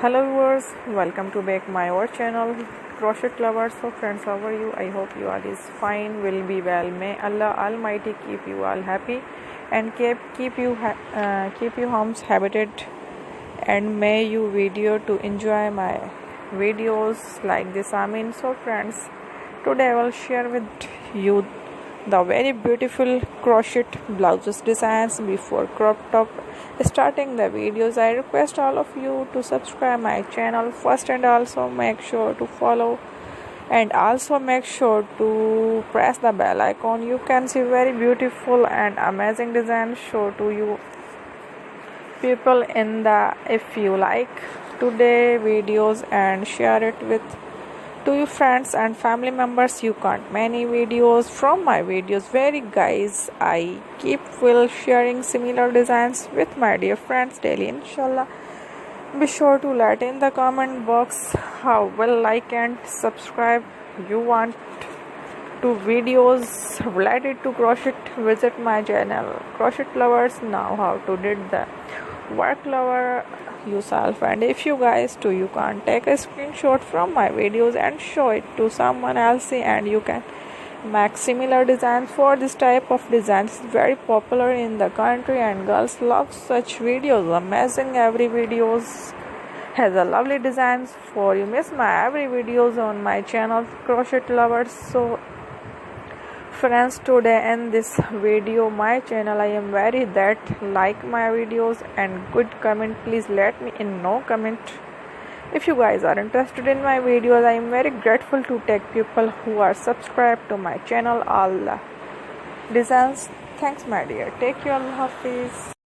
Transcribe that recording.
Hello viewers, welcome to back my our channel Crochet lovers. So friends, how are you? I hope you all is fine, will be well. May Allah Almighty keep you all happy and keep you homes habited, and may you video to enjoy my videos like this. So friends, today I will share with you the very beautiful crochet blouses designs. Before crop top starting the videos, I request all of you to subscribe my channel first, and also make sure to follow, and also make sure to press the bell icon. You can see very beautiful and amazing designs show to you people in the. If you like today videos and share it with to your friends and family members, you can't many videos from my videos. Very guys, I will sharing similar designs with my dear friends daily, inshallah. Be sure to let in the comment box how well like and subscribe you want to videos related to crochet. Visit my channel Crochet Lovers. Now how to did the work lover yourself, and if you guys too, you can take a screenshot from my videos and show it to someone else, and you can make similar designs. For this type of designs is very popular in the country, and girls love such videos. Amazing, every videos has a lovely designs for you. Miss my every videos on my channel Crochet Lovers. So friends, today in this video my channel, I am very that like my videos and good comment. Please let me in no comment if you guys are interested in my videos. I am very grateful to take people who are subscribed to my channel all the designs. Thanks my dear, take care, Allah Hafiz.